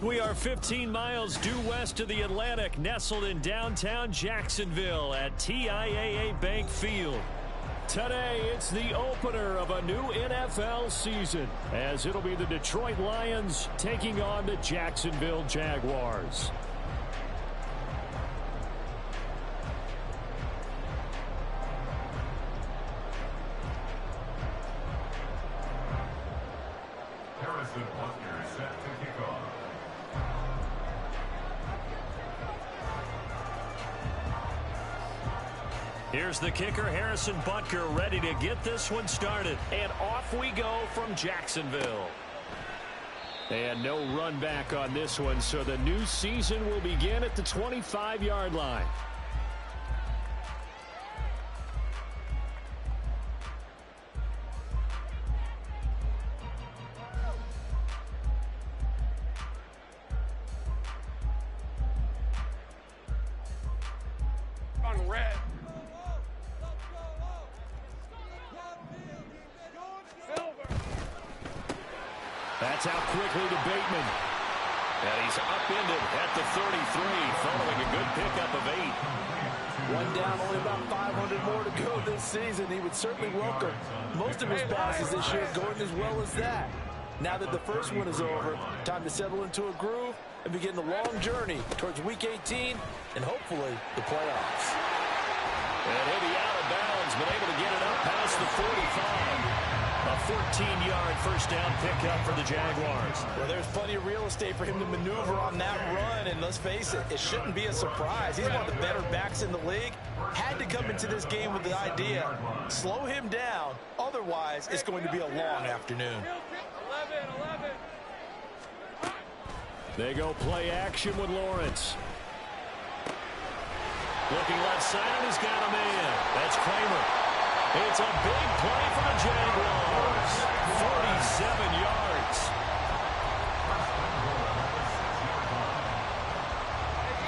We are 15 miles due west of the Atlantic, nestled in downtown Jacksonville at TIAA Bank Field. Today, it's the opener of a new NFL season, as it'll be the Detroit Lions taking on the Jacksonville Jaguars. Here's the kicker, Harrison Butker, ready to get this one started. And off we go from Jacksonville. And no run back on this one, so the new season will begin at the 25-yard line. On red. That's out quickly to Bateman. And he's upended at the 33, following a good pickup of 8. One down, only about 500 more to go this season. He would certainly welcome most of his passes this year going as well as that. Now that the first one is over, time to settle into a groove and begin the long journey towards Week 18 and hopefully the playoffs. And he'll be out of bounds, but able to get it up past the 45. A 14-yard first down pickup for the Jaguars. Well, there's plenty of real estate for him to maneuver on that run, and let's face it, it shouldn't be a surprise. He's one of the better backs in the league. Had to come into this game with the idea, slow him down, otherwise it's going to be a long afternoon. 11. They go play action with Lawrence. Looking left side, he's got a man. That's Kramer. It's a big play for the Jaguars. 47 yards.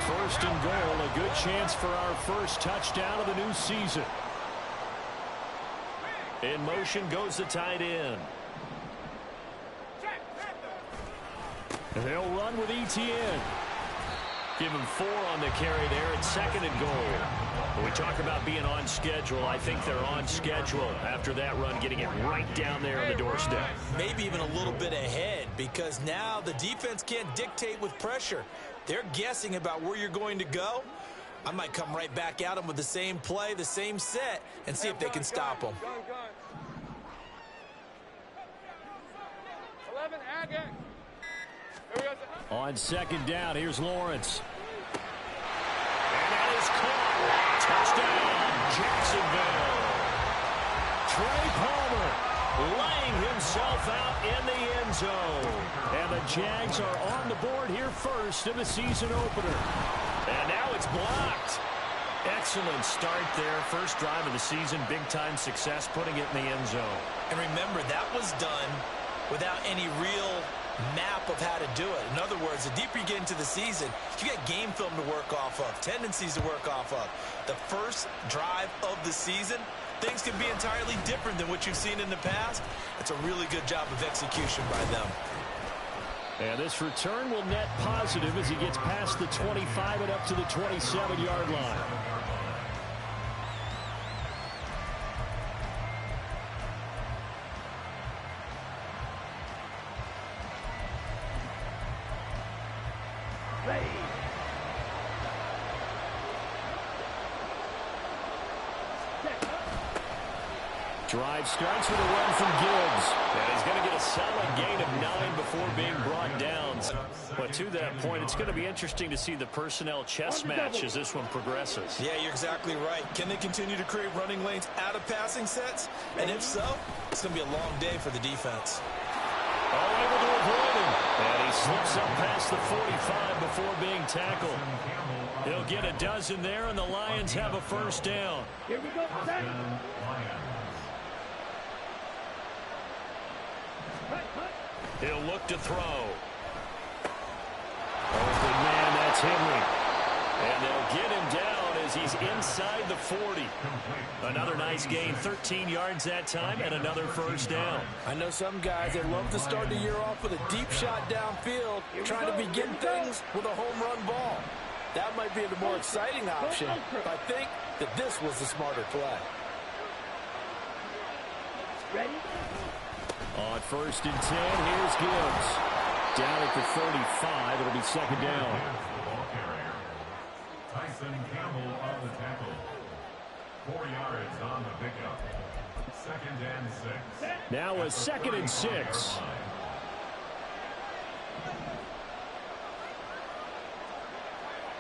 First and goal, a good chance for our first touchdown of the new season. In motion goes the tight end. And they'll run with ETN. Give him 4 on the carry there. It's second and goal. When we talk about being on schedule, I think they're on schedule after that run, getting it right down there on the doorstep. Maybe even a little bit ahead, because now the defense can't dictate with pressure. They're guessing about where you're going to go. I might come right back at them with the same play, the same set, and see if they can stop them. 11, Agate. On second down, here's Lawrence. And that is caught. Touchdown, Jacksonville. Trey Palmer laying himself out in the end zone. And the Jags are on the board here first in the season opener. And now it's blocked. Excellent start there. First drive of the season, big-time success, putting it in the end zone. And remember, that was done without any real map of how to do it. In other words, the deeper you get into the season, you got game film to work off of, tendencies to work off of. The first drive of the season, things can be entirely different than what you've seen in the past. It's a really good job of execution by them. And this return will net positive as he gets past the 25 and up to the 27-yard line. Drive starts with a run from Gibbs. And he's going to get a solid gain of 9 before being brought down. But to that point, it's going to be interesting to see the personnel chess match as this one progresses. Yeah, you're exactly right. Can they continue to create running lanes out of passing sets? And if so, it's going to be a long day for the defense. All able to avoid him. And he slips up past the 45 before being tackled. He'll get a dozen there, and the Lions have a first down. Here we go. He'll look to throw. Open man, that's Henry. And they'll get him down as he's inside the 40. Another nice gain, 13 yards that time, and another first down. I know some guys that love to start the year off with a deep shot downfield, trying to begin things with a home run ball. That might be the more exciting option, but I think that this was the smarter play. Ready? On first and 10, here's Gibbs. Down at the 35, it'll be second down. Tyson Campbell on the tackle. 4 yards on the pickup. Second and 6. Now a second and 6.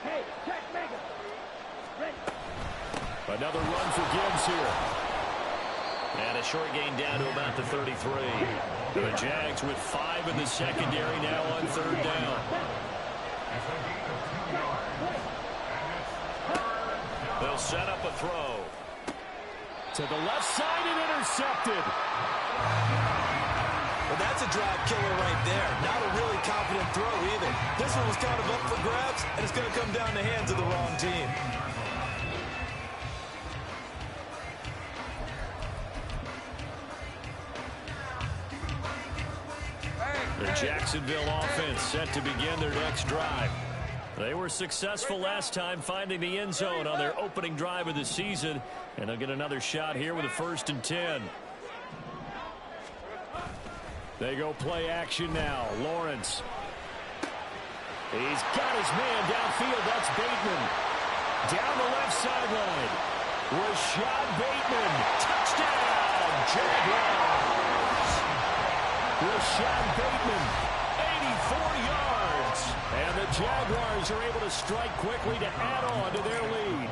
Hey, check Mega. Ready? Another run for Gibbs here. And a short gain down to about the 33. The Jags with 5 in the secondary now on third down. They'll set up a throw. To the left side and intercepted. Well, that's a drive killer right there. Not a really confident throw either. This one was kind of up for grabs, and it's going to come down the hands of the wrong team. The Jacksonville offense set to begin their next drive. They were successful last time finding the end zone on their opening drive of the season, and they'll get another shot here with a first and 10. They go play action now. Lawrence. He's got his man downfield. That's Bateman. Down the left sideline. Rashad Bateman. Touchdown, Jaguars. Rashad Bateman, 84 yards. And the Jaguars are able to strike quickly to add on to their lead.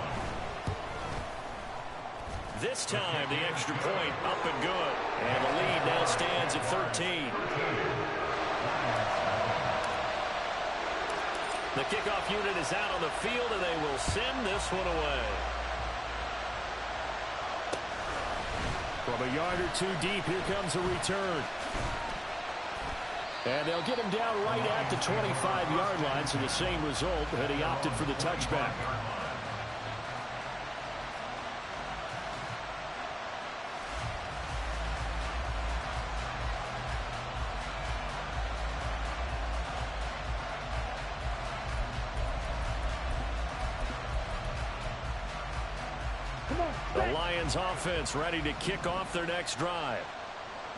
This time, the extra point up and good. And the lead now stands at 13. The kickoff unit is out on the field, and they will send this one away. From a yard or two deep, here comes a return. And they'll get him down right at the 25-yard line, so the same result, but he opted for the touchback. The Lions offense ready to kick off their next drive.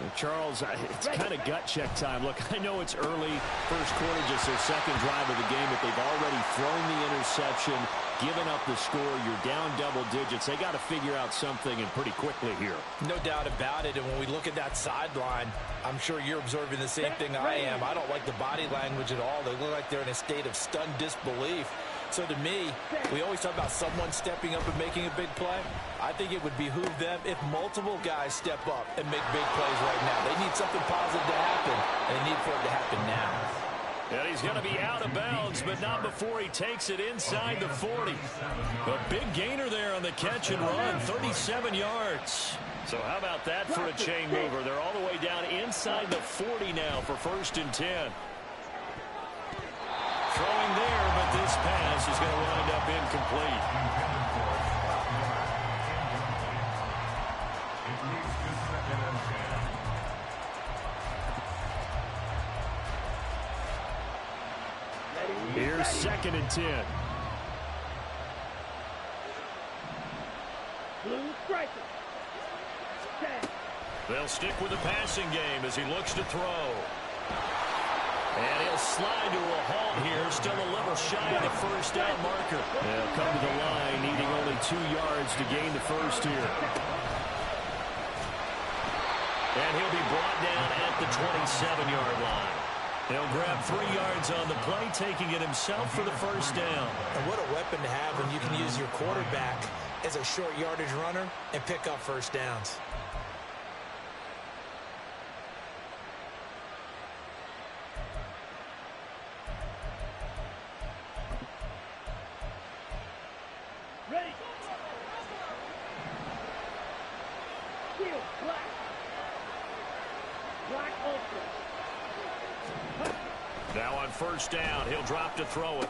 Well, Charles, it's kind of gut check time. Look, I know it's early, first quarter, just their second drive of the game, but they've already thrown the interception, given up the score. You're down double digits. They got to figure out something, and pretty quickly here. No doubt about it, and when we look at that sideline, I'm sure you're observing the same thing I am. I don't like the body language at all. They look like they're in a state of stunned disbelief. So to me, we always talk about someone stepping up and making a big play. I think it would behoove them if multiple guys step up and make big plays right now. They need something positive to happen, and they need for it to happen now. And he's going to be out of bounds, but not before he takes it inside the 40. A big gainer there on the catch and run, 37 yards. So how about that for a chain mover? They're all the way down inside the 40 now for first and 10. Throwing there, but this pass is going to wind up incomplete. Here's second and 10. Blue striker. They'll stick with the passing game as he looks to throw. And he'll slide to a halt here, still a little shy of the first down marker. They'll come to the line, needing only 2 yards to gain the first here. And he'll be brought down at the 27-yard line. He'll grab 3 yards on the play, taking it himself for the first down. And what a weapon to have when you can use your quarterback as a short yardage runner and pick up first downs. Ready. Steel, black. Black ultra. Now on first down, he'll drop to throw it.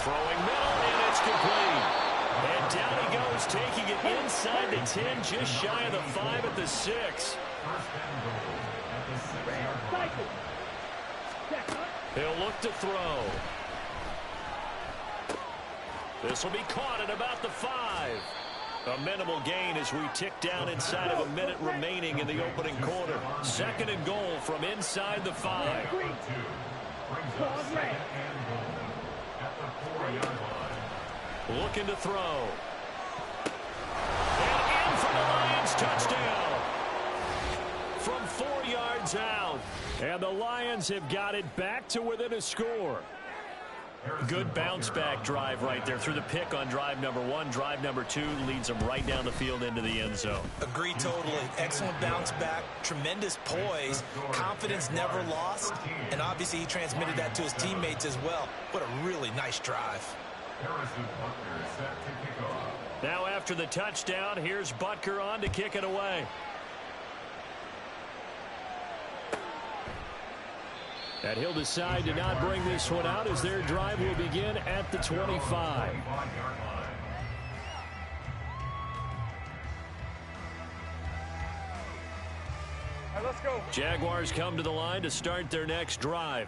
Throwing middle, and it's complete. And down he goes, taking it inside the 10, just shy of the 5 at the 6. First and goal at the 6-yard line. Cycle. Check up. He'll look to throw. This will be caught at about the 5. A minimal gain as we tick down inside of a minute remaining in the opening quarter. Second and goal from inside the 5. Brings up second and goal at the 4-yard line. Looking to throw. And in for the Lions, touchdown. From 4 yards out. And the Lions have got it back to within a score. Good bounce-back drive right there through the pick on drive number 1. Drive number 2 leads them right down the field into the end zone. Agree totally. Excellent bounce-back, tremendous poise, confidence never lost, and obviously he transmitted that to his teammates as well. What a really nice drive. Now after the touchdown, here's Butker on to kick it away. And he'll decide to not bring this one out as their drive will begin at the 25. Let's go. Jaguars come to the line to start their next drive.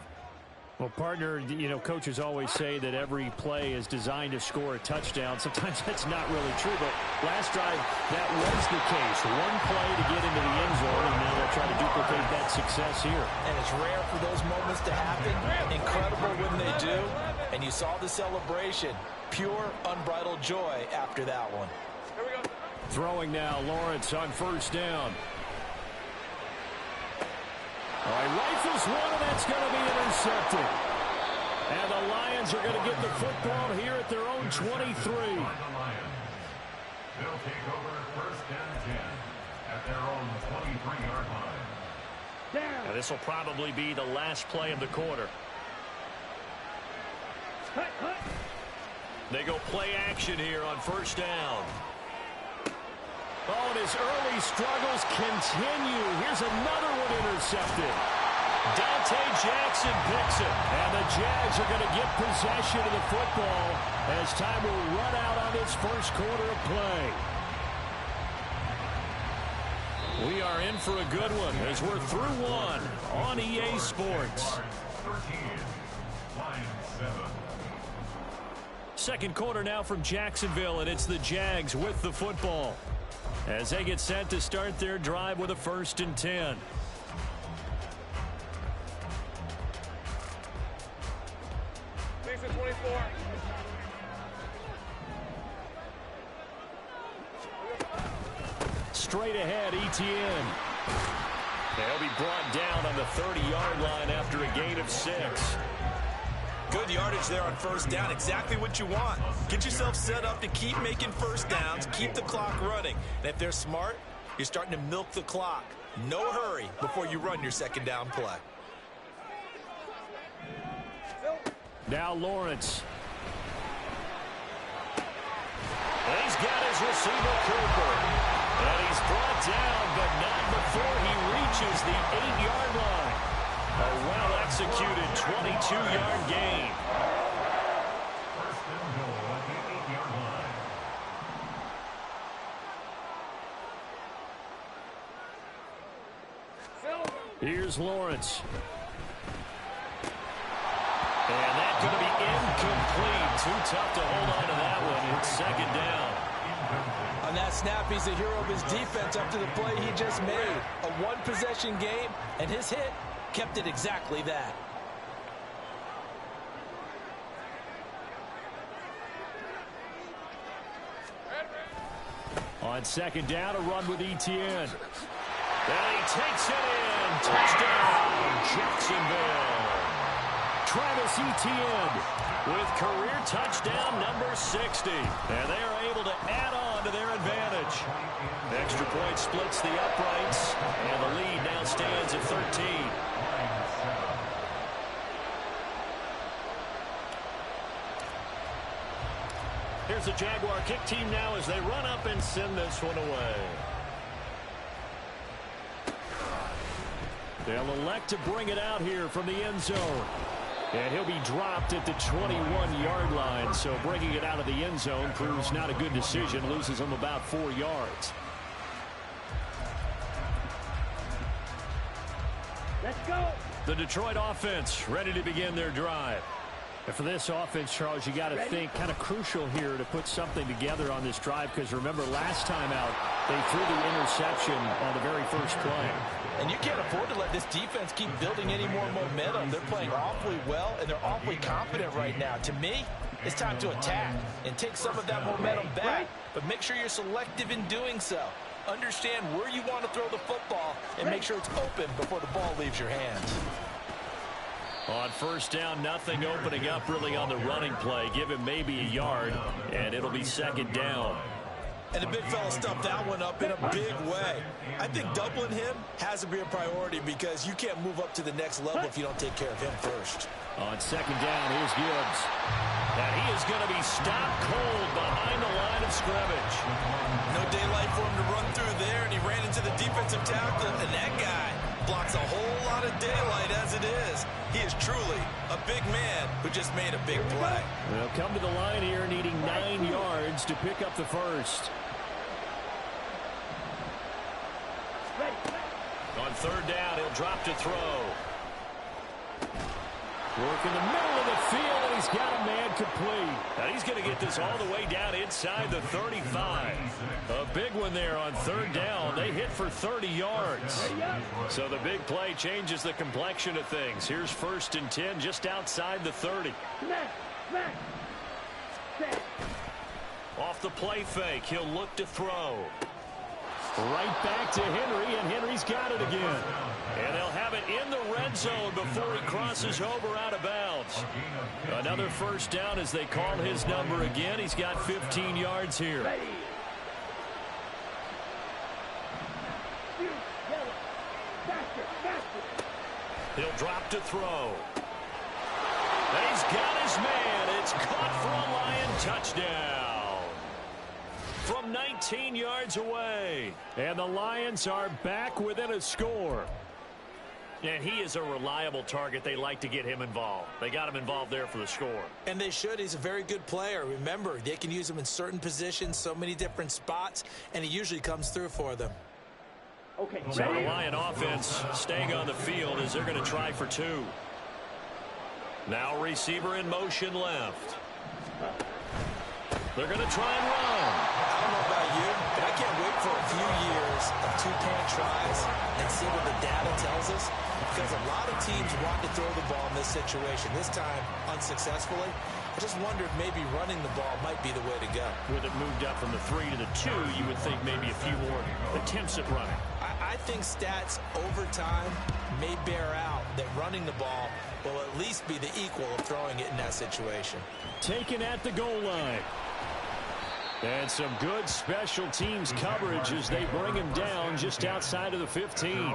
Well, partner, you know, coaches always say that every play is designed to score a touchdown. Sometimes that's not really true, but last drive, that was the case. One play to get into the end zone, and now they'll try to duplicate that success here. And it's rare for those moments to happen. Incredible when they do. And you saw the celebration. Pure, unbridled joy after that one. Here we go. Throwing now, Lawrence on first down. All right, rifles one, and that's going to be intercepted. And the Lions are going to get the football here at their own 23. They'll take over first and 10 at their own 23-yard line. Down. Now, this will probably be the last play of the quarter. Cut, cut. They go play action here on first down. Oh, and his early struggles continue. Here's another one intercepted. DET Jackson picks it. And the Jags are going to get possession of the football as time will run out on this first quarter of play. We are in for a good one as we're through one on EA Sports. 13, Lions 7. Second quarter now from Jacksonville, and it's the Jags with the football as they get set to start their drive with a 1st and 10. Thanks at 24. Straight ahead, ETN. They'll be brought down on the 30-yard line after a gain of 6. Good yardage there on first down. Exactly what you want. Get yourself set up to keep making first downs, keep the clock running. And if they're smart, you're starting to milk the clock. No hurry before you run your second down play. Now Lawrence. And he's got his receiver, Cooper. And he's brought down, but not before he reaches the 8-yard line. A well-executed 22-yard gain. First and goal at the 8-yard line. Here's Lawrence. And that's going to be incomplete. Too tough to hold on to that one. It's second down. On that snap, he's a hero of his defense up to the play he just made. A one-possession game, and his hit kept it exactly that. On second down, a run with ETN. And he takes it in. Touchdown, Jacksonville. Travis Etienne with career touchdown number 60. And they are able to add on to their advantage. Extra point splits the uprights. And the lead now stands at 13. Here's the Jaguar kick team now as they run up and send this one away. They'll elect to bring it out here from the end zone. And he'll be dropped at the 21-yard line. So bringing it out of the end zone proves not a good decision. Loses him about 4 yards. Let's go. The Detroit offense ready to begin their drive. And for this offense, Charles, you got to think kind of crucial here to put something together on this drive, because remember last time out they threw the interception on the very first play. And you can't afford to let this defense keep building any more momentum. They're playing awfully well, and they're awfully confident right now. To me, it's time to attack and take some of that momentum back. But make sure you're selective in doing so. Understand where you want to throw the football and make sure it's open before the ball leaves your hands. On first down, nothing opening up really on the running play. Give him maybe a yard, and it'll be second down. And the big fella stuffed that one up in a big way. I think doubling him has to be a priority, because you can't move up to the next level if you don't take care of him first. On second down, here's Gibbs. And he is going to be stopped cold behind the line of scrimmage. No daylight for him to run through there, and he ran into the defensive tackle, and that guy blocks a whole lot of daylight as it is. He is truly a big man who just made a big play. They'll come to the line here needing 9 yards to pick up the first. On third down, he'll drop to throw. Work in the middle of the field, and he's got a man complete. And he's going to get this all the way down inside the 35. A big one there on third down. They hit for 30 yards. So the big play changes the complexion of things. Here's first and 10 just outside the 30. Off the play fake, he'll look to throw. Right back to Henry, and Henry's got it again. And they'll have it in the red zone before he crosses over out of bounds. Another first down as they call his number again. He's got 15 yards here. He'll drop to throw. And he's got his man. It's caught for a Lion touchdown. From 19 yards away. And the Lions are back within a score. And he is a reliable target. They like to get him involved. They got him involved there for the score. And they should. He's a very good player. Remember, they can use him in certain positions, so many different spots, and he usually comes through for them. Okay, so the Lion offense staying on the field as they're going to try for 2. Now receiver in motion left. They're going to try and run. I don't know about you, but I can't wait for a few years of 2-point tries and see what the data tells us, because a lot of teams want to throw the ball in this situation. This time, unsuccessfully. I just wonder if maybe running the ball might be the way to go. With it moved up from the 3 to the 2, you would think maybe a few more attempts at running. I think stats over time may bear out that running the ball will at least be the equal of throwing it in that situation. Taken at the goal line. And some good special teams coverage as they bring him down just outside of the 15.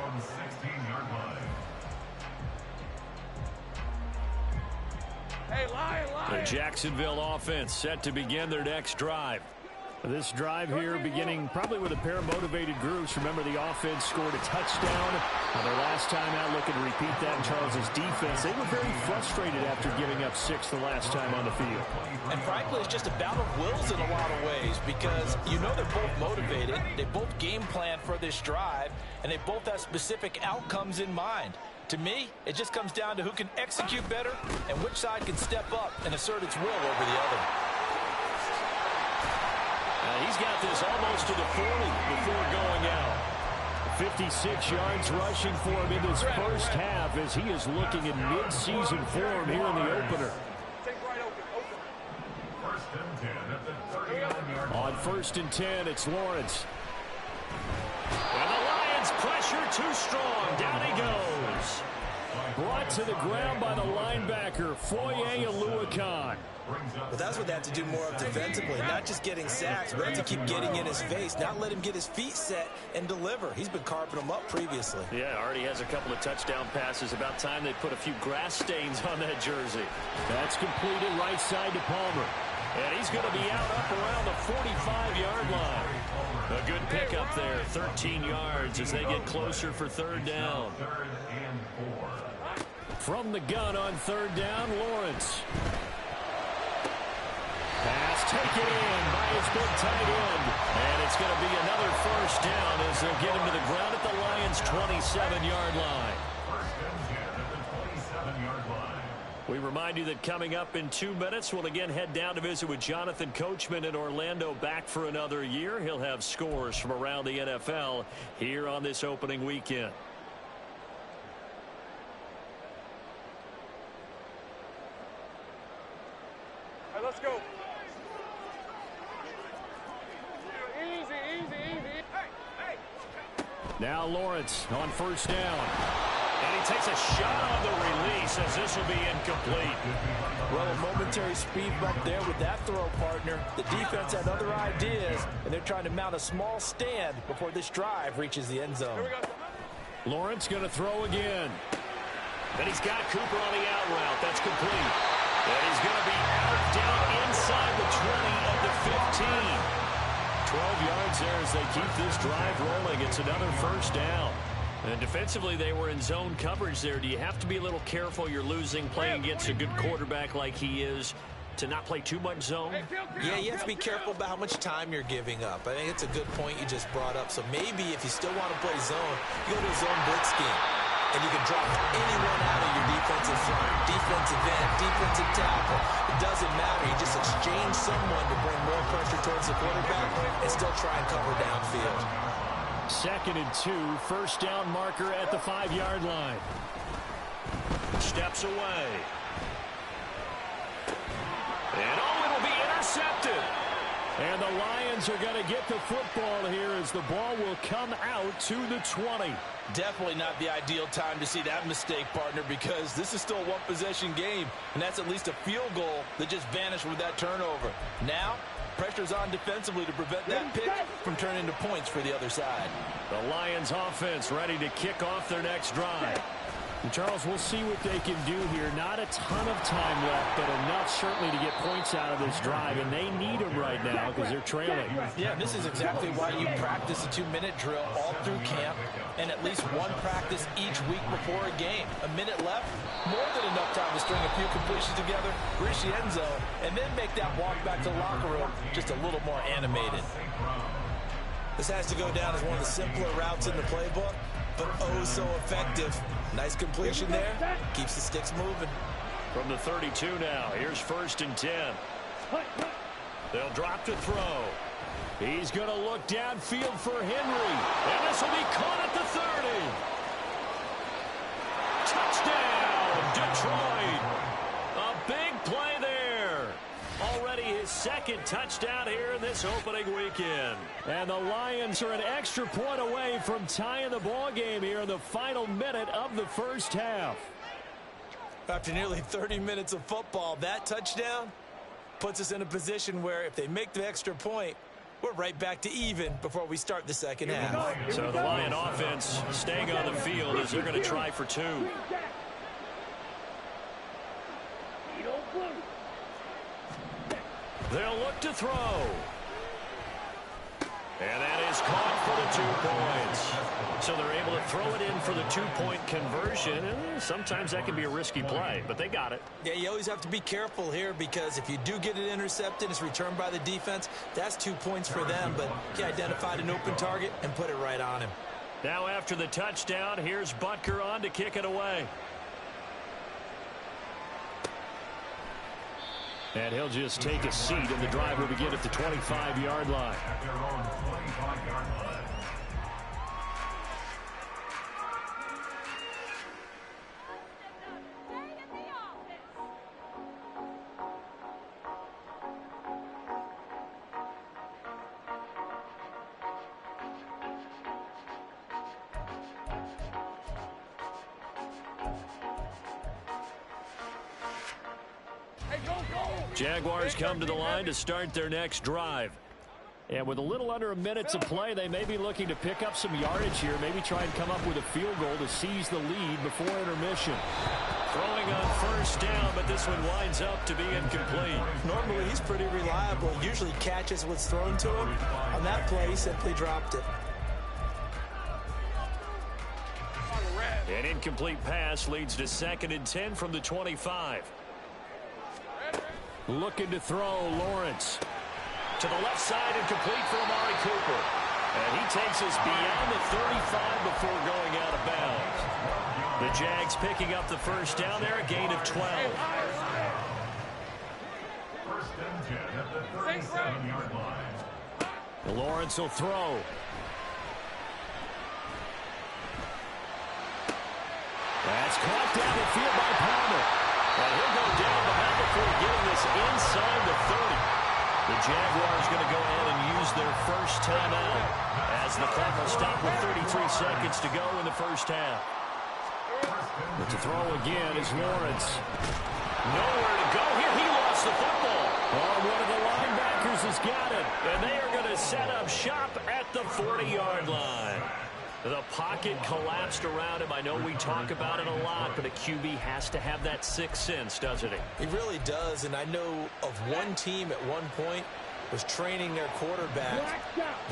Hey, Lion. The Jacksonville offense set to begin their next drive. This drive here beginning probably with a pair of motivated groups. Remember, the offense scored a touchdown. Their last time out, looking to repeat that in Charles's defense. They were very frustrated after giving up 6 the last time on the field. And frankly, it's just a battle of wills in a lot of ways, because you know they're both motivated. They both game plan for this drive, and they both have specific outcomes in mind. To me, it just comes down to who can execute better and which side can step up and assert its will over the other. He's got this almost to the 40 before going out. 56 yards rushing for him in this first half as he is looking in mid-season form here in the opener. On first and 10, it's Lawrence. And the Lions pressure too strong. Down he goes. Brought to the ground by the linebacker, Foye Aluakon. But that's what they have to do more of defensively, not just getting sacks, but have to keep getting in his face, not let him get his feet set and deliver. He's been carving them up previously. Yeah, already has a couple of touchdown passes. About time they put a few grass stains on that jersey. That's completed right side to Palmer. And he's going to be out up around the 45-yard line. A good pickup there, 13 yards as they get closer for third down. From the gun on third down, Lawrence. Pass taken in by his big tight end. And it's going to be another first down as they'll get him to the ground at the Lions' 27-yard line. First and 10 at the 27-yard line. We remind you that coming up in 2 minutes, we'll again head down to visit with Jonathan Coachman in Orlando, back for another year. He'll have scores from around the NFL here on this opening weekend. All right, let's go. Easy, easy, easy. Hey. Now Lawrence on first down. And he takes a shot on the release as this will be incomplete. Well, a momentary speed bump there with that throw, partner. The defense had other ideas, and they're trying to mount a small stand before this drive reaches the end zone. Here we go. Lawrence going to throw again. And he's got Cooper on the out route. That's complete. And he's going to be out down inside the 20 of the 15. 12 yards there as they keep this drive rolling. It's another first down. And defensively, they were in zone coverage there. Do you have to be a little careful? You're losing, playing against a good quarterback like he is, to not play too much zone? Yeah, you have to be careful about how much time you're giving up. I think it's a good point you just brought up. So maybe if you still want to play zone, you go to a zone blitz scheme. And you can drop anyone out of your defensive front, defensive end, defensive tackle. It doesn't matter. You just exchange someone to bring more pressure towards the quarterback and still try and cover downfield. 2nd and 2, first down marker at the 5-yard line. Steps away. And it'll be intercepted. And the Lions are going to get the football here as the ball will come out to the 20. Definitely not the ideal time to see that mistake, partner, because this is still a one-possession game, and that's at least a field goal that just vanished with that turnover. Now, pressure's on defensively to prevent that pick from turning into points for the other side. The Lions offense ready to kick off their next drive. And Charles, we'll see what they can do here. Not a ton of time left, but enough certainly to get points out of this drive, and they need them right now because they're trailing. Yeah, this is exactly why you practice a 2-minute drill all through camp and at least one practice each week before a game. A minute left, more than enough time to string a few completions together, reach the end zone, and then make that walk back to the locker room just a little more animated. This has to go down as one of the simpler routes in the playbook, but oh so effective. Nice completion there. Keeps the sticks moving. From the 32 now, here's 1st and 10. They'll drop to throw. He's going to look downfield for Henry. And this will be caught at the 30. Touchdown, Detroit. A big play there. Already his 2nd touchdown here in this opening weekend. And the Lions are an extra point away from tying the ball game here in the final minute of the first half. After nearly 30 minutes of football, that touchdown puts us in a position where if they make the extra point, we're right back to even before we start the second half. So the Lion offense staying on the field as they're going to try for 2. They'll look to throw. And that is caught for the 2 points. So they're able to throw it in for the 2-point conversion. And sometimes that can be a risky play, but they got it. Yeah, you always have to be careful here because if you do get it intercepted, it's returned by the defense. That's 2 points for them, but he identified an open target and put it right on him. Now after the touchdown, here's Butker on to kick it away. And he'll just take a seat, and the drive will begin at the 25-yard line. At their own 25-yard line. Jaguars come to the line to start their next drive. And with a little under a minute to play, they may be looking to pick up some yardage here, maybe try and come up with a field goal to seize the lead before intermission. Throwing on first down, but this one winds up to be incomplete. Normally, he's pretty reliable. Usually catches what's thrown to him. On that play, he simply dropped it. On red. An incomplete pass leads to 2nd and 10 from the 25. Looking to throw, Lawrence. To the left side and complete for Amari Cooper. And he takes us beyond the 35 before going out of bounds. The Jags picking up the first down there, a gain of 12. First and 10 at the 37-yard line. Lawrence will throw. That's caught down the field by Palmer. And he'll go down behind before getting this inside the 30. The Jaguars going to go ahead and use their first timeout as the clock will stop with 33 seconds to go in the first half. But to throw again is Lawrence. Nowhere to go here. He lost the football. Oh, one of the linebackers has got it. And they are going to set up shop at the 40-yard line. The pocket collapsed around him. I know we talk about it a lot, but a QB has to have that sixth sense, doesn't he? He really does, and I know of one team at one point was training their quarterback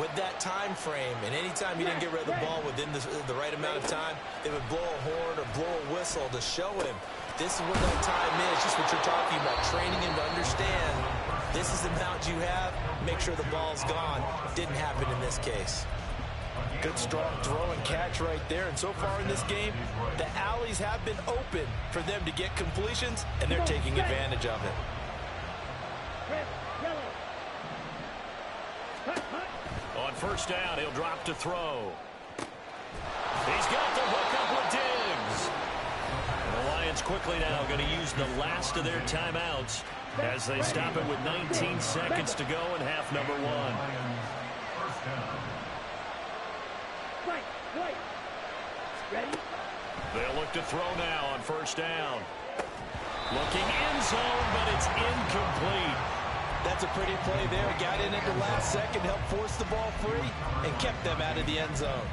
with that time frame, and anytime he didn't get rid of the ball within the right amount of time, they would blow a horn or blow a whistle to show him this is what that time is, just what you're talking about, training him to understand this is the amount you have, make sure the ball's gone. Didn't happen in this case. Good, strong throw and catch right there. And so far in this game, the alleys have been open for them to get completions, and they're taking advantage of it. On first down, he'll drop to throw. He's got the hook up with Diggs. And the Lions quickly now going to use the last of their timeouts as they stop it with 19 seconds to go in half number 1. First down. Ready? They'll look to throw now on first down. Looking end zone, but it's incomplete. That's a pretty play there. Got in at the last second, helped force the ball free, and kept them out of the end zone.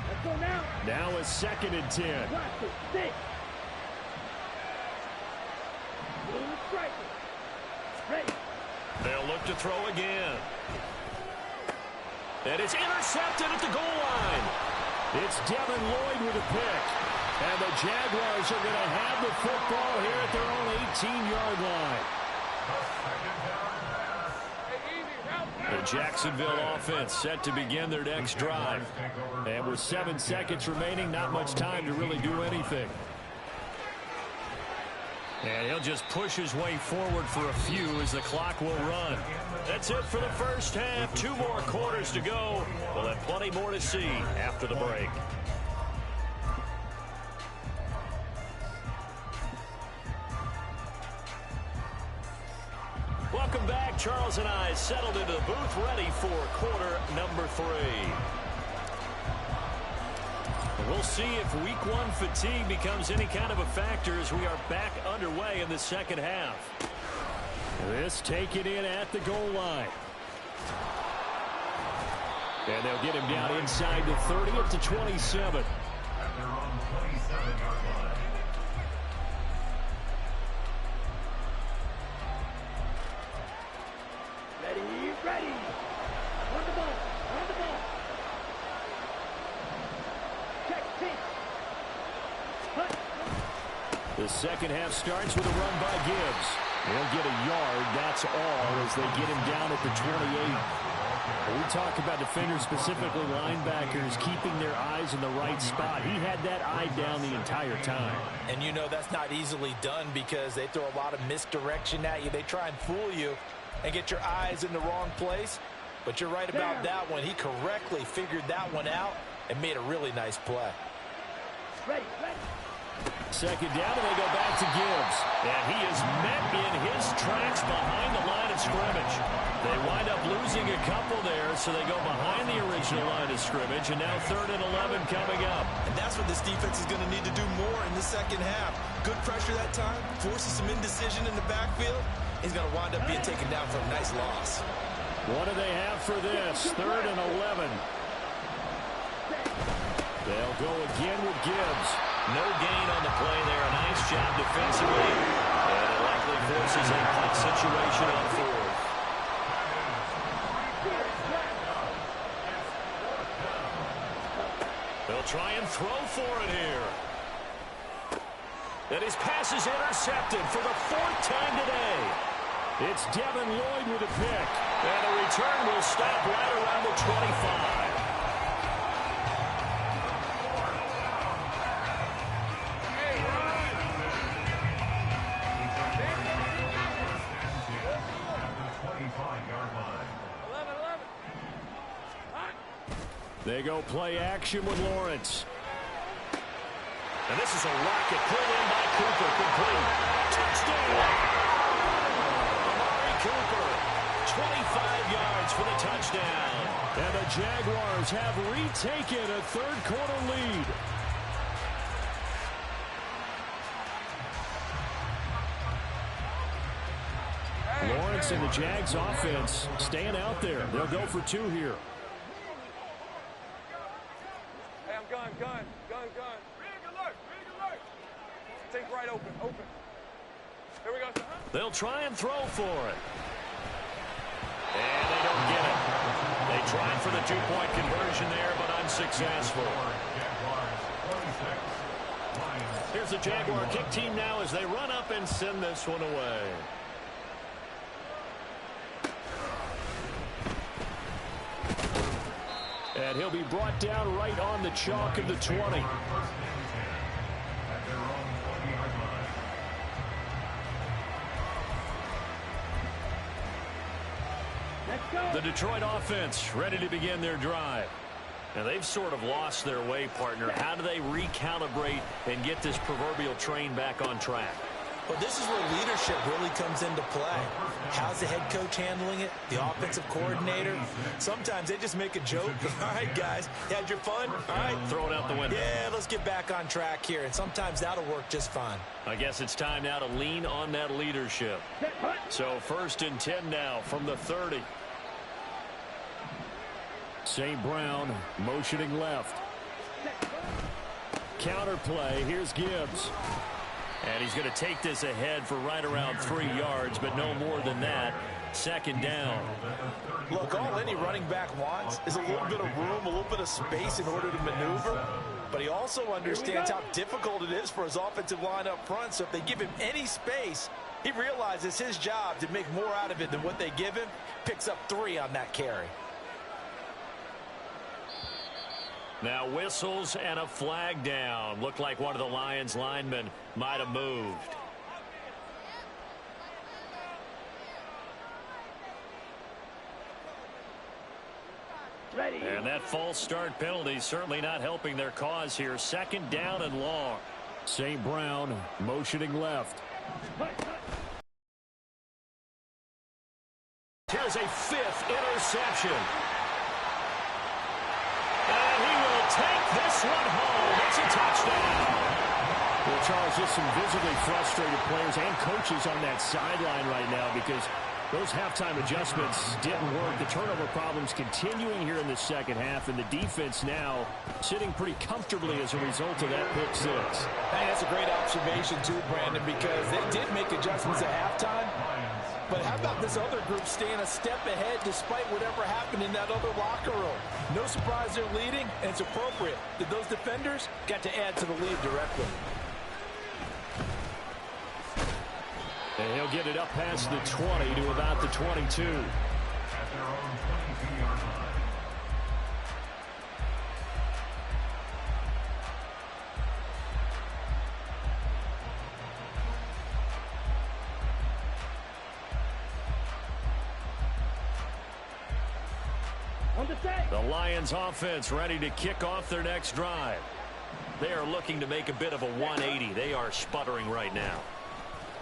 Let's go now. Now a 2nd and 10. Watch it. Six. Blue striker. Ready. They'll look to throw again. And it's intercepted at the goal line. It's Devin Lloyd with a pick. And the Jaguars are going to have the football here at their own 18-yard line. The Jacksonville offense set to begin their next drive. And with 7 seconds remaining, not much time to really do anything. And he'll just push his way forward for a few as the clock will run. That's it for the first half. 2 more quarters to go. We'll have plenty more to see after the break. Welcome back. Charles and I settled into the booth, ready for quarter number 3. We'll see if week 1 fatigue becomes any kind of a factor as we are back underway in the second half. This taken in at the goal line. And they'll get him down inside the 30 up to 27. At their own 27-yard line. Ready. On the ball. Check. Hut. The second half starts with a run by Gibbs. He'll get a yard, that's all, as they get him down at the 28. We talk about defenders, specifically linebackers, keeping their eyes in the right spot. He had that eye down the entire time. And you know that's not easily done because they throw a lot of misdirection at you. They try and fool you and get your eyes in the wrong place. But you're right about that one. He correctly figured that one out and made a really nice play. Ready. Second down, and they go back to Gibbs. And he is met in his tracks behind the line of scrimmage. They wind up losing a couple there, so they go behind the original line of scrimmage, and now 3rd and 11 coming up. And that's what this defense is going to need to do more in the second half. Good pressure that time, forces some indecision in the backfield. He's going to wind up being taken down for a nice loss. What do they have for this? 3rd and 11. They'll go again with Gibbs. No gain on the play there. A nice job defensively. And it likely forces a punt situation on 4th. They'll try and throw for it here. And his pass is intercepted for the 4th time today. It's Devin Lloyd with a pick. And the return will stop right around the 25. They go play action with Lawrence. And this is a rocket pulled in by Cooper, complete. Touchdown! Amari Cooper, 25 yards for the touchdown. And the Jaguars have retaken a third-quarter lead. Lawrence and the Jags offense staying out there. They'll go for 2 here. Hey, I'm gun. Rig alert. Take right open. Here we go. They'll try and throw for it. And they don't get it. They tried for the 2-point conversion there, but unsuccessful. Here's the Jaguar kick team now as they run up and send this one away. And he'll be brought down right on the chalk of the 20. The Detroit offense ready to begin their drive. Now, they've sort of lost their way, partner. How do they recalibrate and get this proverbial train back on track? Well, this is where leadership really comes into play. How's the head coach handling it? The offensive coordinator? Sometimes they just make a joke. All right, guys, you had your fun? All right. Throw it out the window. Yeah, let's get back on track here. And sometimes that'll work just fine. I guess it's time now to lean on that leadership. So 1st and 10 now from the 30. St. Brown motioning left. Counter play. Here's Gibbs. And he's going to take this ahead for right around 3 yards, but no more than that. 2nd down. Look, all any running back wants is a little bit of room, a little bit of space in order to maneuver. But he also understands how difficult it is for his offensive line up front. So if they give him any space, he realizes his job to make more out of it than what they give him. Picks up 3 on that carry. Now whistles and a flag down. Looked like one of the Lions linemen might have moved. Ready. And that false start penalty certainly not helping their cause here. 2nd down and long. St. Brown motioning left. Here's a 5th interception. And he will take this one home. It's a touchdown. Well, Charles, just some visibly frustrated players and coaches on that sideline right now because those halftime adjustments didn't work. The turnover problems continuing here in the 2nd half, and the defense now sitting pretty comfortably as a result of that pick 6. Hey, that's a great observation too, Brandon, because they did make adjustments at halftime. But how about this other group staying a step ahead despite whatever happened in that other locker room? No surprise they're leading, and it's appropriate that those defenders got to add to the lead directly. And he'll get it up past the 20 to about the 22. At their own 22-yard line. The Lions offense ready to kick off their next drive. They are looking to make a bit of a 180. They are sputtering right now.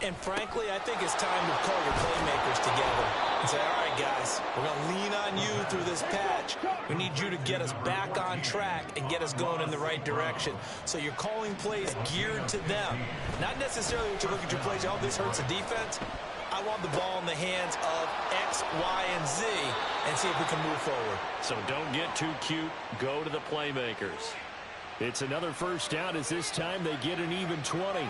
And frankly, I think it's time to call your playmakers together and say, all right, guys, we're going to lean on you through this patch. We need you to get us back on track and get us going in the right direction. So you're calling plays geared to them. Not necessarily what you look at your plays, oh, this hurts the defense. I want the ball in the hands of X, Y, and Z and see if we can move forward. So don't get too cute. Go to the playmakers. It's another 1st down as this time they get an even 20.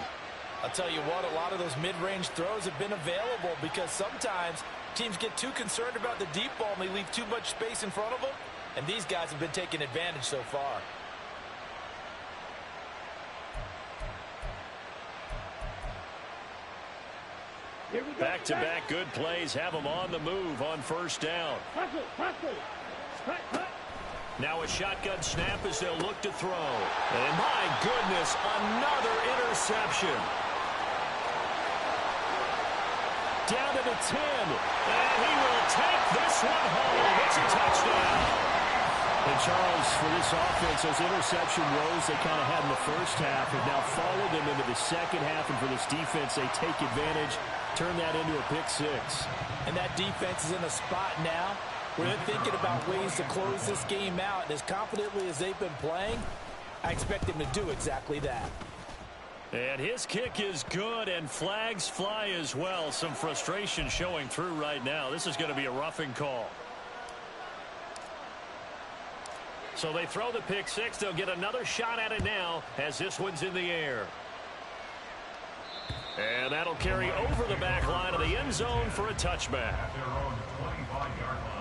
I'll tell you what, a lot of those mid-range throws have been available because sometimes teams get too concerned about the deep ball and they leave too much space in front of them, and these guys have been taking advantage so far. Back-to-back good plays have them on the move on first down. Now a shotgun snap as they'll look to throw. And my goodness, another interception. Down to the 10. And he will take this one home. It's a touchdown. And Charles, for this offense, those interception woes they kind of had in the first half have now followed them into the second half. And for this defense, they take advantage, turn that into a pick six. And that defense is in a spot now where they're thinking about ways to close this game out. And as confidently as they've been playing, I expect them to do exactly that. And his kick is good, and flags fly as well. Some frustration showing through right now. This is going to be a roughing call. So they throw the pick six. They'll get another shot at it now as this one's in the air. And that'll carry over the back line of the end zone for a touchback. At their own 25-yard line.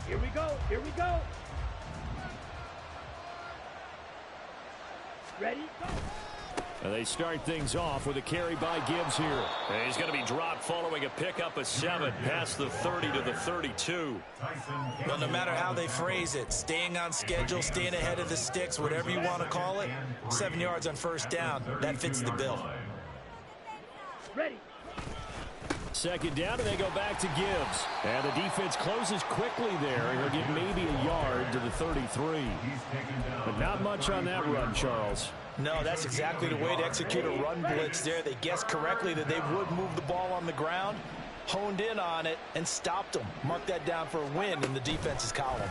Here we go. Here we go. Ready? Go. And they start things off with a carry by Gibbs here. And he's going to be dropped following a pickup of 7 past the 30 to the 32. Well, no matter how they phrase it, staying on schedule, staying ahead of the sticks, whatever you want to call it, 7 yards on first down, that fits the bill. Ready. Second down, and they go back to Gibbs. And the defense closes quickly there, and he'll get maybe a yard to the 33. But not much on that run, Charles. No, that's exactly the way to execute a run blitz there. They guessed correctly that they would move the ball on the ground, honed in on it, and stopped them. Mark that down for a win in the defense's column.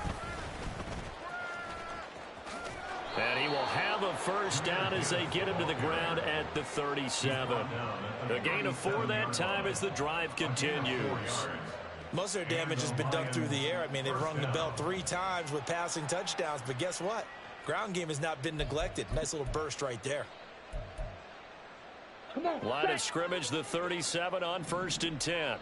And he will have a first down as they get him to the ground at the 37. A gain of 4 that time as the drive continues. Most of their damage has been done through the air. I mean, they've rung the bell 3 times with passing touchdowns, but guess what? Ground game has not been neglected. Nice little burst right there. Come on. Line of scrimmage, the 37 on 1st and 10.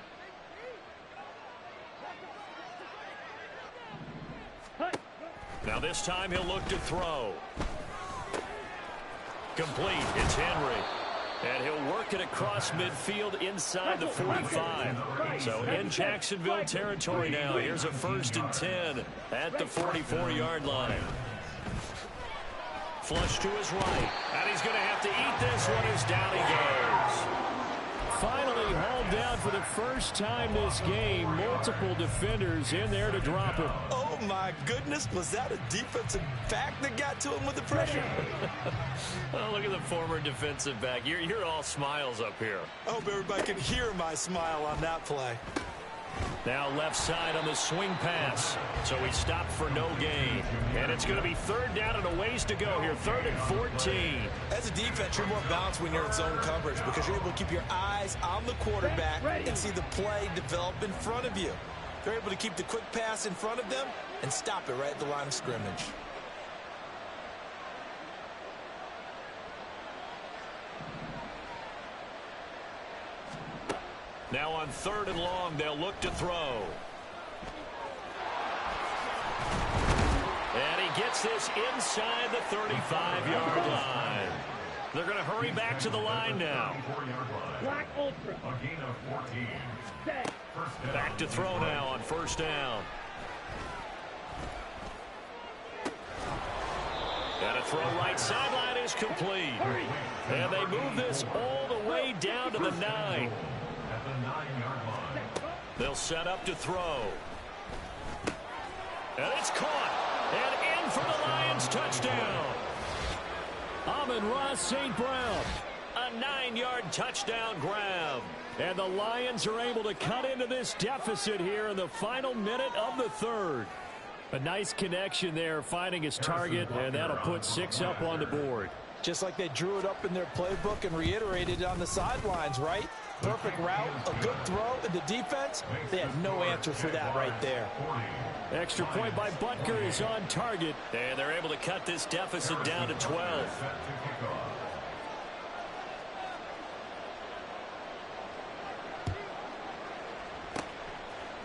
Now this time he'll look to throw. Complete. It's Henry. And he'll work it across midfield inside the 45. So in Jacksonville territory now. Here's a 1st and 10 at the 44-yard line. Flush to his right. And he's going to have to eat this one as down he goes. Finally hauled down for the first time this game. Multiple defenders in there to drop him. Oh, my goodness. Was that a defensive back that got to him with the pressure? Oh, look at the former defensive back. You're all smiles up here. I hope everybody can hear my smile on that play. Now left side on the swing pass. So he stopped for no gain. And it's going to be 3rd down and a ways to go here. 3rd and 14. As a defense, you're more balanced when you're in zone coverage because you're able to keep your eyes on the quarterback and see the play develop in front of you. They're able to keep the quick pass in front of them and stop it right at the line of scrimmage. Now on 3rd and long, they'll look to throw. And he gets this inside the 35-yard line. They're going to hurry back to the line now. Black Ultra. A gain of 14. Set. Back to throw now on 1st down. And a throw right sideline is complete. And they move this all the way down to the 9. At the 9-yard line. They'll set up to throw. And it's caught. And in for the Lions touchdown. Amon-Ra St. Brown. A 9-yard touchdown grab. And the Lions are able to cut into this deficit here in the final minute of the 3rd. A nice connection there, finding his target, and that'll put 6 up on the board. Just like they drew it up in their playbook and reiterated it on the sidelines, right? Perfect route, a good throw, and the defense, they had no answer for that right there. Extra point by Butker is on target, and they're able to cut this deficit down to 12.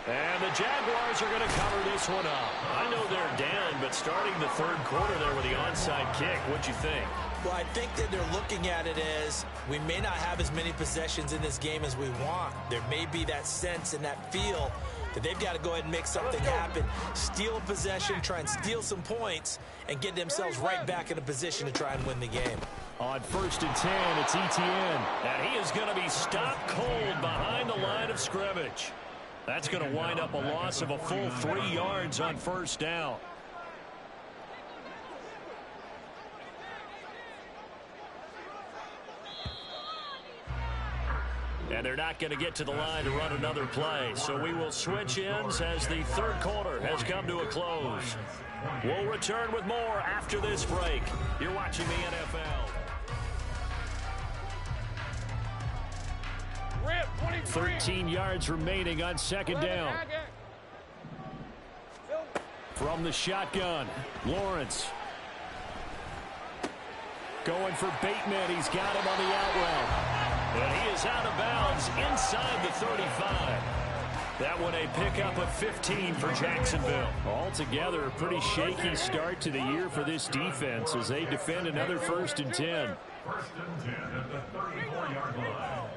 And the Jaguars are going to cover this one up. I know they're down, but starting the third quarter there with the onside kick, what'd you think? Well, I think that they're looking at it as we may not have as many possessions in this game as we want. There may be that sense and that feel that they've got to go ahead and make something happen, steal a possession, try and steal some points, and get themselves right back in a position to try and win the game. On 1st and 10, it's ETN. And he is going to be stopped cold behind the line of scrimmage. That's going to wind up a loss of a full 3 yards on 1st down. And they're not going to get to the line to run another play. So we will switch ends as the third quarter has come to a close. We'll return with more after this break. You're watching the NFL. 13 yards remaining on 2nd down. From the shotgun, Lawrence. Going for Bateman. He's got him on the out route. And he is out of bounds inside the 35. That one a pickup of 15 for Jacksonville. Altogether, a pretty shaky start to the year for this defense as they defend another 1st and 10. 1st and 10 at the 34-yard line.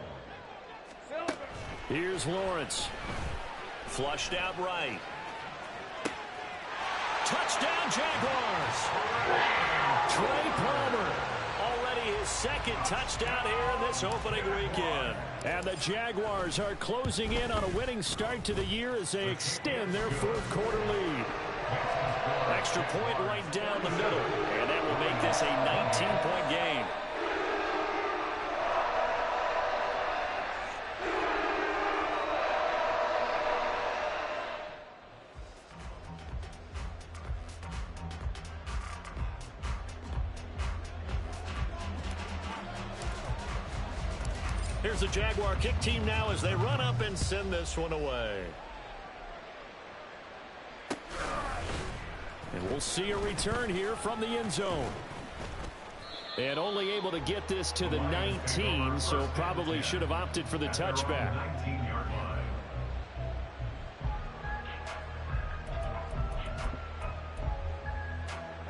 Here's Lawrence. Flushed out right. Touchdown, Jaguars. Trey Palmer. Already his 2nd touchdown here in this opening weekend. And the Jaguars are closing in on a winning start to the year as they extend their 4th quarter lead. Extra point right down the middle. And that will make this a 19-point game. Here's the Jaguar kick team now as they run up and send this one away. And we'll see a return here from the end zone. And only able to get this to the 19, so probably should have opted for the touchback. 19-yard line.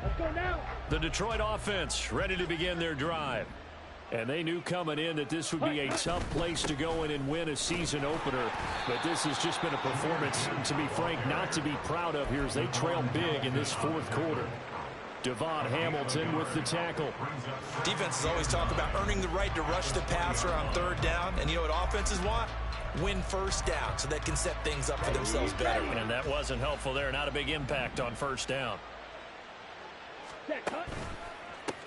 Let's go now. The Detroit offense ready to begin their drive. And they knew coming in that this would be a tough place to go in and win a season opener. But this has just been a performance, to be frank, not to be proud of here as they trail big in this 4th quarter. Devon Hamilton with the tackle. Defenses always talk about earning the right to rush the passer on 3rd down. And you know what offenses want? Win 1st down so they can set things up for themselves better. And that wasn't helpful there. Not a big impact on 1st down. Set, cut.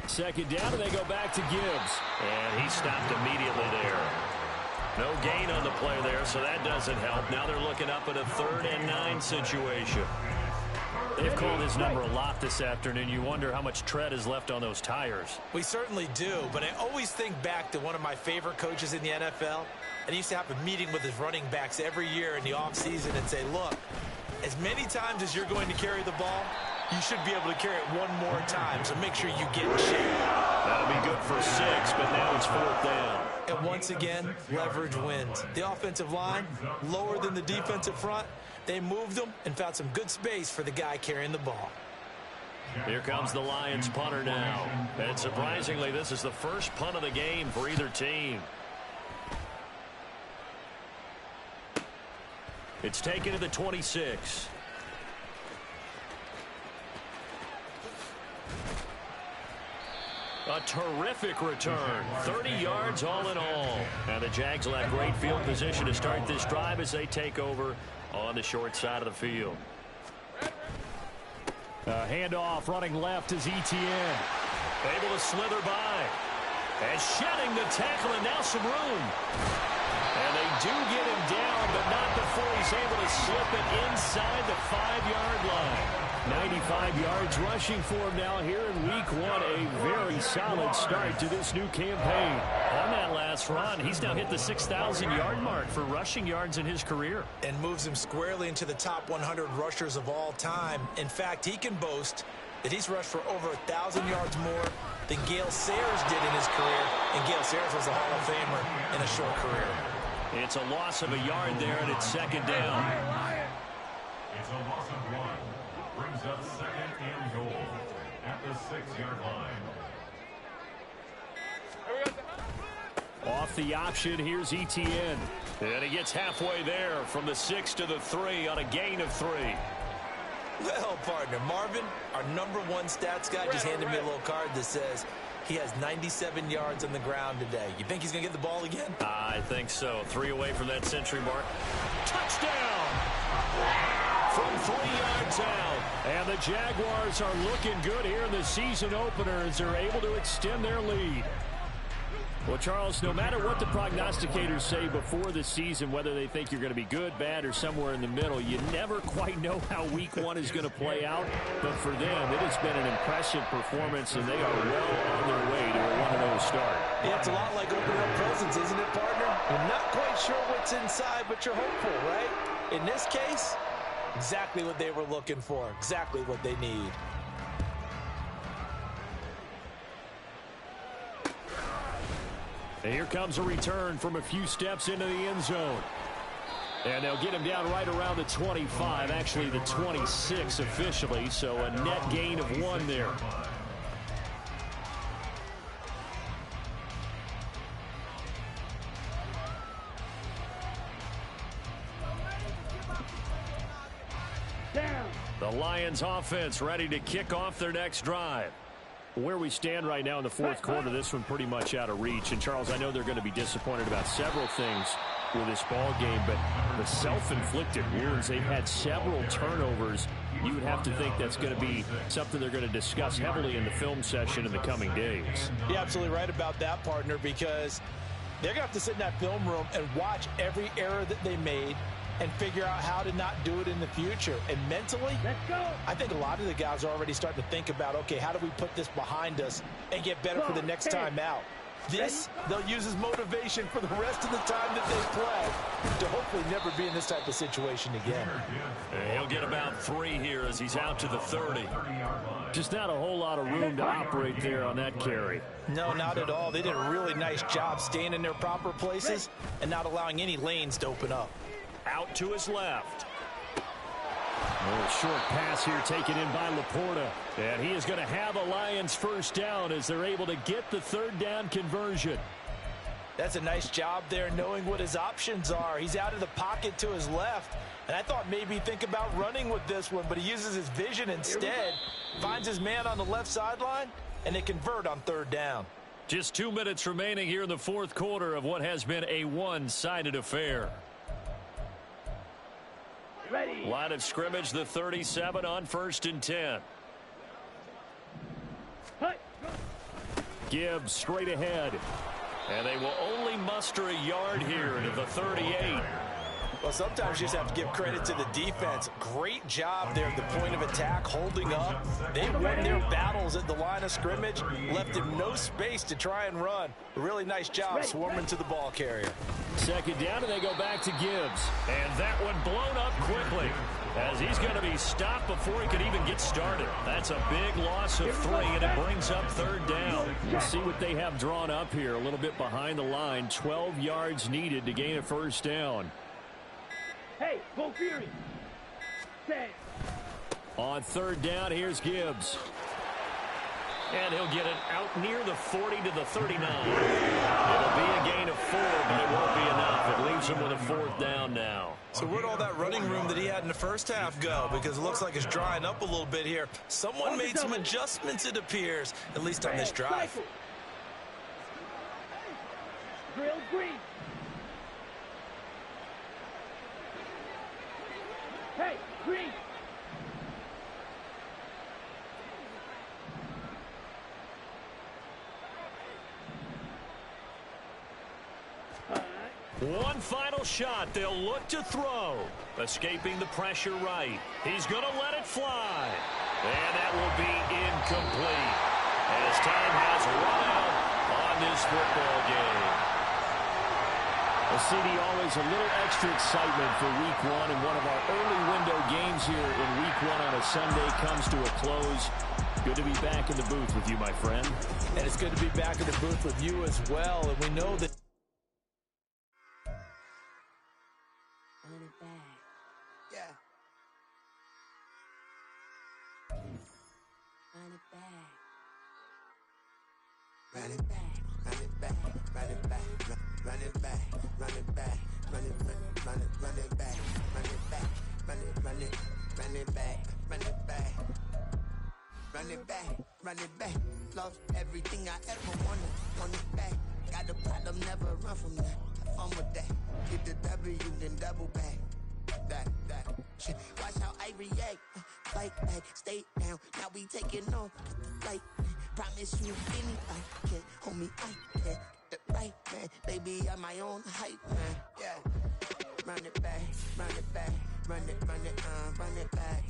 2nd down, and they go back to Gibbs. And he stopped immediately there. No gain on the play there, so that doesn't help. Now they're looking up at a 3rd and 9 situation. They've called his number a lot this afternoon. You wonder how much tread is left on those tires. We certainly do, but I always think back to one of my favorite coaches in the NFL. And he used to have a meeting with his running backs every year in the offseason and say, look, as many times as you're going to carry the ball, you should be able to carry it one more time, so make sure you get in shape. That'll be good for 6, but now it's 4th down. And once again, leverage wins. The offensive line, lower than the defensive front, they moved them and found some good space for the guy carrying the ball. Here comes the Lions punter now. And surprisingly, this is the first punt of the game for either team. It's taken to the 26. A terrific return. 30 yards all in all. And the Jags will have great field position to start this drive as they take over on the short side of the field. Handoff running left is ETN. Able to slither by. And shedding the tackle, and now some room. And they do get him down, but not before he's able to slip it inside the 5-yard line. 95 yards rushing for him now here in week 1. A very solid start to this new campaign. On that last run, he's now hit the 6,000-yard mark for rushing yards in his career. And moves him squarely into the top 100 rushers of all time. In fact, he can boast that he's rushed for over 1,000 yards more than Gale Sayers did in his career. And Gale Sayers was a Hall of Famer in a short career. It's a loss of a yard there, and it's 2nd down. It's a loss of 1. Brings up second and goal at the 6-yard line. Off the option, here's ETN. And he gets halfway there from the 6 to the 3 on a gain of 3. Well, partner, Marvin, our #1 stats guy, just handed me a little card that says he has 97 yards on the ground today. You think he's going to get the ball again? I think so. 3 away from that century mark. Touchdown! From 3 yards out. And the Jaguars are looking good here in the season opener as they're able to extend their lead. Well, Charles, no matter what the prognosticators say before the season, whether they think you're going to be good, bad, or somewhere in the middle, you never quite know how week 1 is going to play out. But for them, it has been an impressive performance, and they are well on their way to a 1-0 start. Yeah, it's a lot like opening up presents, isn't it, partner? You're not quite sure what's inside, but you're hopeful, right? In this case, exactly what they were looking for, exactly what they need. And here comes a return from a few steps into the end zone. And they'll get him down right around the 25, actually the 26 officially, so a net gain of 1 there. Down. The Lions offense ready to kick off their next drive. Where we stand right now in the 4th quarter, this one pretty much out of reach. And, Charles, I know they're going to be disappointed about several things with this ball game, but the self-inflicted wounds, they've had several turnovers. You would have to think that's going to be something they're going to discuss heavily in the film session in the coming days. You're absolutely right about that, partner, because they're going to have to sit in that film room and watch every error that they made and figure out how to not do it in the future. And mentally, Let's go. I think a lot of the guys are already starting to think about, okay, how do we put this behind us and get better for the next time out? This, they'll use as motivation for the rest of the time that they play to hopefully never be in this type of situation again. He'll get about 3 here as he's out to the 30. Just not a whole lot of room to operate there on that carry. No, not at all. They did a really nice job staying in their proper places and not allowing any lanes to open up. Out to his left. A little short pass here taken in by Laporta. And he is going to have a Lions first down as they're able to get the 3rd down conversion. That's a nice job there knowing what his options are. He's out of the pocket to his left. And I thought maybe think about running with this one, but he uses his vision instead. Finds his man on the left sideline, and they convert on 3rd down. Just 2 minutes remaining here in the 4th quarter of what has been a one-sided affair. Ready. Line of scrimmage, the 37 on 1st and 10. Hut. Gibbs straight ahead. And they will only muster a yard here to the 38. Well, sometimes you just have to give credit to the defense. Great job there at the point of attack, holding up. They won their battles at the line of scrimmage, left him no space to try and run. A really nice job swarming to the ball carrier. 2nd down, and they go back to Gibbs. And that one blown up quickly as he's going to be stopped before he could even get started. That's a big loss of 3, and it brings up 3rd down. We'll see what they have drawn up here. A little bit behind the line. 12 yards needed to gain a 1st down. Hey, go Fury. Stand. On 3rd down, here's Gibbs. And he'll get it out near the 40 to the 39. It'll be a gain of 4, but it won't be enough. It leaves him with a 4th down now. So where'd all that running room that he had in the first half go? Because it looks like it's drying up a little bit here. Someone made some adjustments, it appears, at least on this drive. Drill green. Hey, green. One final shot. They'll look to throw. Escaping the pressure right. He's going to let it fly. And that will be incomplete. As time has run out on this football game. Well, CD, always a little extra excitement for Week 1. And one of our early window games here in Week 1 on a Sunday comes to a close. Good to be back in the booth with you, my friend. And it's good to be back in the booth with you as well. And we know that Run it back, run it back, run it back, run it back, run it back, run it back, run it back, run it back, run it back, run it back, run it back, run it back. Lost everything I ever wanted, want it back. Got a problem, never run from that. Have fun with that. Get the W, then double back. That shit. Watch how I react. Fight back, stay down. Now we taking off. Like, promise you anybody can hold me. I can. The right man, baby, I'm my own hype man. Yeah. Run it back, run it back, run it back, run it back.